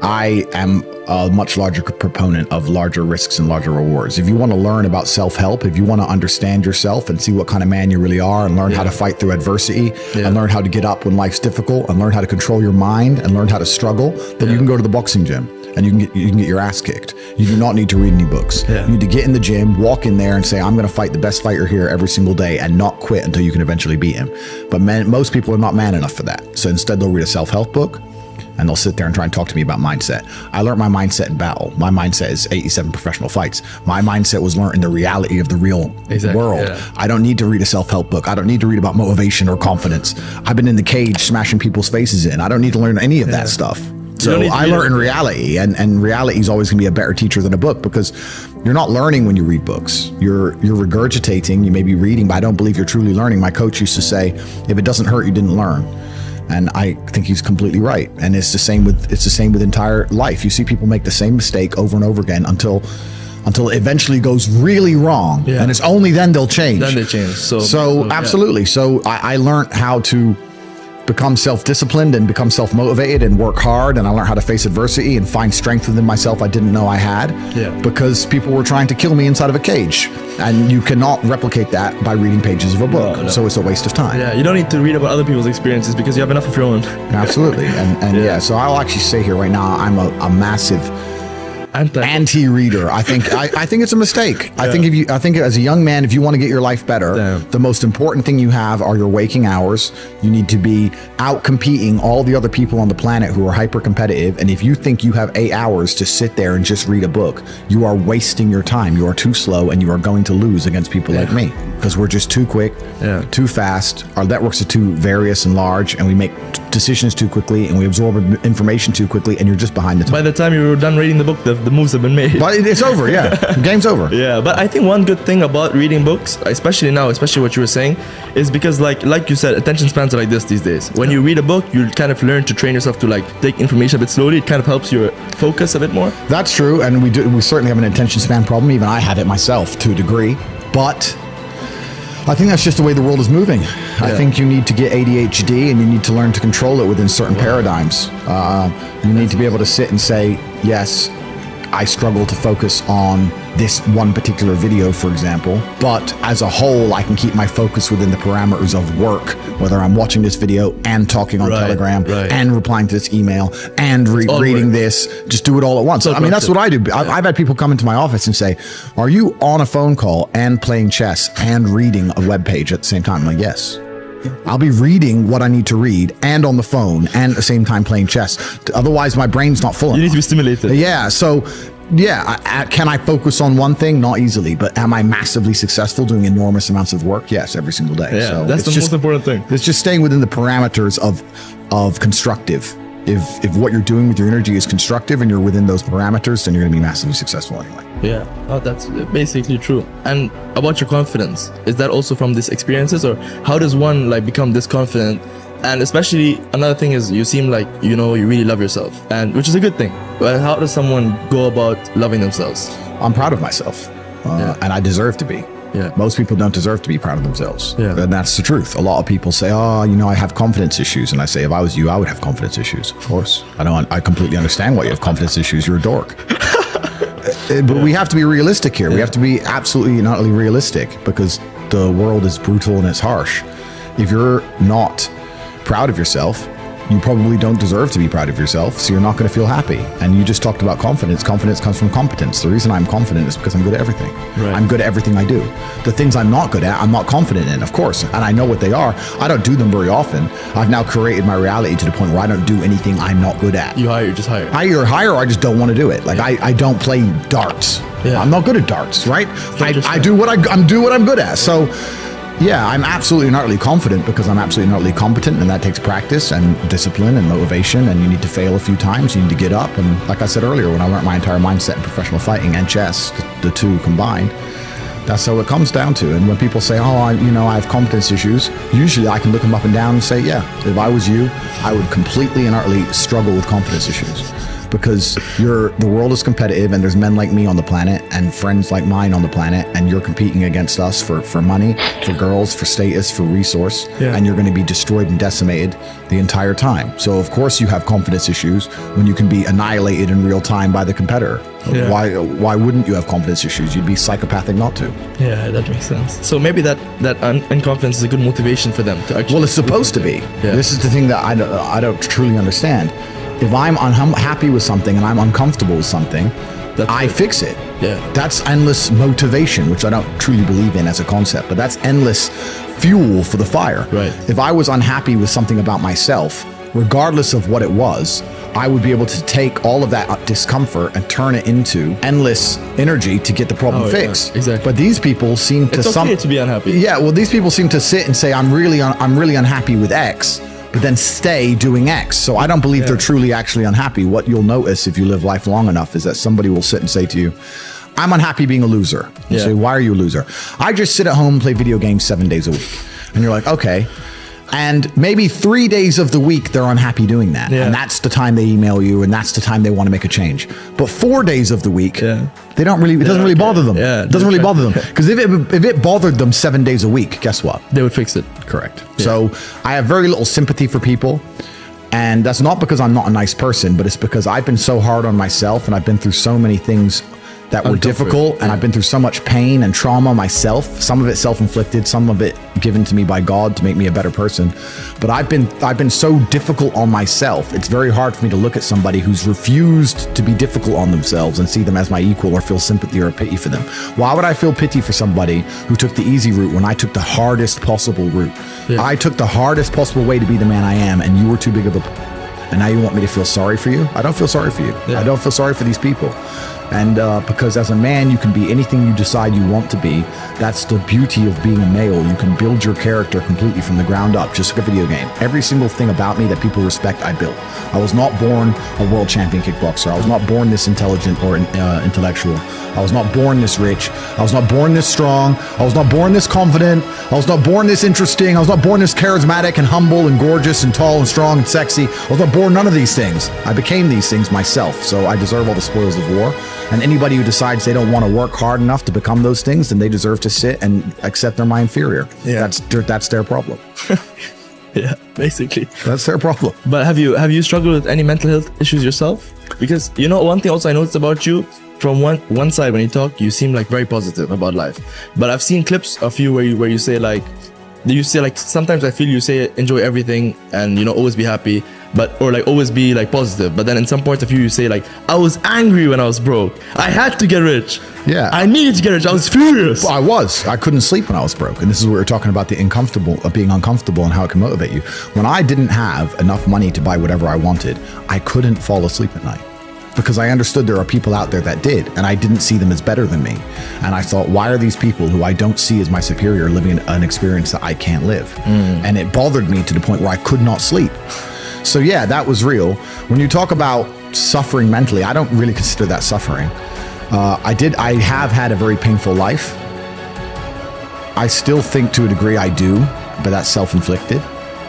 I am a much larger proponent of larger risks and larger rewards. If you want to learn about self-help, if you want to understand yourself and see what kind of man you really are and learn how to fight through adversity and learn how to get up when life's difficult and learn how to control your mind and learn how to struggle, then you can go to the boxing gym and you can get your ass kicked. You do not need to read any books. You need to get in the gym, walk in there and say, I'm going to fight the best fighter here every single day and not quit until you can eventually beat him. But most people are not man enough for that. So instead they'll read a self-help book and they'll sit there and try and talk to me about mindset. I learned my mindset in battle. My mindset is 87 professional fights. My mindset was learning the reality of the real world. I don't need to read a self-help book. I don't need to read about motivation or confidence. I've been in the cage smashing people's faces in. I don't need to learn any of that stuff. So I learn in reality, and reality is always going to be a better teacher than a book, because you're not learning when you read books. You're regurgitating. You may be reading, but I don't believe you're truly learning. My coach used to say, if it doesn't hurt, you didn't learn. And I think he's completely right. And it's the same with entire life. You see people make the same mistake over and over again until it eventually goes really wrong. And it's only then they'll change. Then they change. So absolutely. So I learned how to become self-disciplined and become self-motivated and work hard, and I learned how to face adversity and find strength within myself I didn't know I had, because people were trying to kill me inside of a cage, and you cannot replicate that by reading pages of a book. So it's a waste of time. You don't need to read about other people's experiences because you have enough of your own. Absolutely. And so I'll actually say here right now, I'm a massive anti-reader. I think it's a mistake. I think as a young man, if you want to get your life better, the most important thing you have are your waking hours. You need to be out competing all the other people on the planet who are hyper competitive. And if you think you have 8 hours to sit there and just read a book, you are wasting your time. You are too slow, and you are going to lose against people like me, because we're just too quick, too fast. Our networks are too various and large, and we make decisions too quickly, and we absorb information too quickly, and you're just behind the time. By the time you're done reading the book, the moves have been made. But it's over, the game's over. But I think one good thing about reading books, especially now, especially what you were saying, is because like you said, attention spans are like this these days. When you read a book, you kind of learn to train yourself to take information a bit slowly. It kind of helps your focus a bit more. That's true, and we certainly have an attention span problem. Even I have it myself to a degree, but I think that's just the way the world is moving. I think you need to get ADHD, and you need to learn to control it within certain paradigms. You need to be able to sit and say, yes, I struggle to focus on this one particular video, for example, but as a whole, I can keep my focus within the parameters of work, whether I'm watching this video and talking on Telegram and replying to this email and reading this, just do it all at once. I mean, that's what I do. I've had people come into my office and say, are you on a phone call and playing chess and reading a web page at the same time? I'm like, yes. I'll be reading what I need to read and on the phone and at the same time playing chess. Otherwise, my brain's not full enough. You need to be stimulated. So can I focus on one thing? Not easily, but am I massively successful doing enormous amounts of work? Yes, every single day. So that's the most important thing. It's just staying within the parameters of constructive. If what you're doing with your energy is constructive and you're within those parameters, then you're going to be massively successful anyway. That's basically true. And about your confidence, is that also from these experiences, or how does one become this confident? And especially another thing is, you seem like you really love yourself, and which is a good thing. But how does someone go about loving themselves? I'm proud of myself, and I deserve to be. Most people don't deserve to be proud of themselves. And that's the truth. A lot of people say, I have confidence issues. And I say, if I was you, I would have confidence issues. Of course. I completely understand why you have confidence issues. You're a dork. But we have to be realistic here. We have to be absolutely and utterly realistic, because the world is brutal and it's harsh. If you're not proud of yourself, you probably don't deserve to be proud of yourself, so you're not going to feel happy. And you just talked about confidence. Confidence comes from competence. The reason I'm confident is because I'm good at everything. I'm good at everything I do. The things I'm not good at, I'm not confident in, of course, and I know what they are. I don't do them very often. I've now created my reality to the point where I don't do anything I'm not good at. You just hire. I either hire or I just don't want to do it. I don't play darts. I'm not good at darts, right? I do what I'm good at. So I'm absolutely and utterly confident because I'm absolutely and utterly competent, and that takes practice and discipline and motivation, and you need to fail a few times. You need to get up, and like I said earlier, when I learned my entire mindset in professional fighting and chess, the two combined, that's how it comes down to. And when people say, I have competence issues, usually I can look them up and down and say, if I was you, I would completely and utterly struggle with confidence issues. because the world is competitive, and there's men like me on the planet and friends like mine on the planet, and you're competing against us for money, for girls, for status, for resource, and you're going to be destroyed and decimated the entire time. So of course you have confidence issues when you can be annihilated in real time by the competitor. Why wouldn't you have confidence issues? You'd be psychopathic not to. Yeah, that makes sense. So maybe that unconfidence is a good motivation for them to actually. Well, it's supposed to be. This is the thing that I don't truly understand. If I'm unhappy with something and I'm uncomfortable with something, I fix it. Yeah. That's endless motivation, which I don't truly believe in as a concept, but that's endless fuel for the fire. Right. If I was unhappy with something about myself, regardless of what it was, I would be able to take all of that discomfort and turn it into endless energy to get the problem fixed. Yeah, exactly. But these people seem to it's okay to be unhappy. Yeah, well, these people seem to sit and say, I'm really unhappy with X, but then stay doing X. So I don't believe they're truly actually unhappy. What you'll notice if you live life long enough is that somebody will sit and say to you, I'm unhappy being a loser. You say, why are you a loser? I just sit at home and play video games 7 days a week. And you're like, okay. And maybe 3 days of the week they're unhappy doing that. And that's the time they email you, and that's the time they want to make a change. But 4 days of the week, they don't really, it doesn't really bother them. It doesn't really bother them. Because if it bothered them 7 days a week, guess what? They would fix it. Correct. So I have very little sympathy for people. And that's not because I'm not a nice person, but it's because I've been so hard on myself, and I've been through so many things that were difficult, and I've been through so much pain and trauma myself, some of it self-inflicted, some of it given to me by God to make me a better person. But I've been so difficult on myself. It's very hard for me to look at somebody who's refused to be difficult on themselves and see them as my equal or feel sympathy or pity for them. Why would I feel pity for somebody who took the easy route when I took the hardest possible route? I took the hardest possible way to be the man I am, and you were too big of a... And now you want me to feel sorry for you? I don't feel sorry for you. I don't feel sorry for these people. And because as a man, you can be anything you decide you want to be. That's the beauty of being a male. You can build your character completely from the ground up, just like a video game. Every single thing about me that people respect, I built. I was not born a world champion kickboxer. I was not born this intelligent or intellectual. I was not born this rich. I was not born this strong. I was not born this confident. I was not born this interesting. I was not born this charismatic and humble and gorgeous and tall and strong and sexy. I was not born none of these things. I became these things myself. So I deserve all the spoils of war. And anybody who decides they don't want to work hard enough to become those things, then they deserve to sit and accept they're my inferior. That's their problem. Basically. That's their problem. But have you struggled with any mental health issues yourself? Because one thing also I noticed about you, from one side when you talk, you seem like very positive about life. But I've seen clips of you where you say like sometimes I feel you say enjoy everything and always be happy, or like always be like positive. But then in some points of you say like, I was angry when I was broke. I had to get rich. Yeah. I needed to get rich. I was furious. Well, I couldn't sleep when I was broke. And this is what we're talking about, the being uncomfortable and how it can motivate you. When I didn't have enough money to buy whatever I wanted, I couldn't fall asleep at night. Because I understood there are people out there that did, and I didn't see them as better than me. And I thought, why are these people who I don't see as my superior living an experience that I can't live? And it bothered me to the point where I could not sleep. So yeah, that was real. When you talk about suffering mentally, I don't really consider that suffering. I have had a very painful life. I still think to a degree I do, but that's self-inflicted.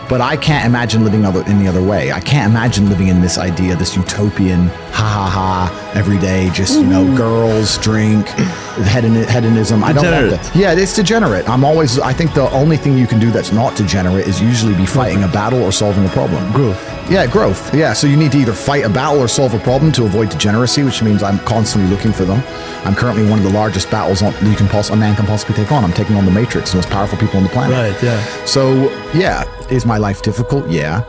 But I can't imagine living any other way. I can't imagine living in this idea, this utopian, every day, just, girls, drink, hedonism. I don't want that. Yeah, it's degenerate. I think the only thing you can do that's not degenerate is usually be fighting a battle or solving a problem. Growth. Yeah, growth. Yeah, so you need to either fight a battle or solve a problem to avoid degeneracy, which means I'm constantly looking for them. I'm currently one of the largest battles a man can possibly take on. I'm taking on the Matrix, the most powerful people on the planet. Right, yeah. So, yeah, is my life difficult? Yeah.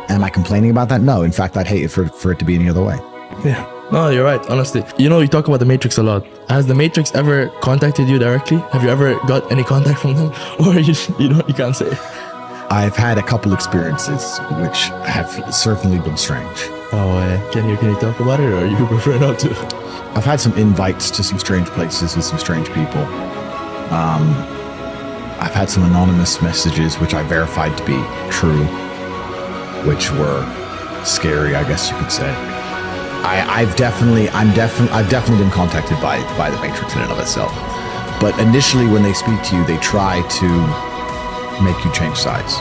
Am I complaining about that? No. In fact, I'd hate it for it to be any other way. Yeah. No, you're right, honestly. You talk about the Matrix a lot. Has the Matrix ever contacted you directly? Have you ever got any contact from them? Or you can't say? I've had a couple experiences which have certainly been strange. Oh, yeah. Can you talk about it, or you prefer not to? I've had some invites to some strange places with some strange people. I've had some anonymous messages which I verified to be true, which were scary, I guess you could say. I've definitely been contacted by the Matrix in and of itself. But initially, when they speak to you, they try to make you change sides.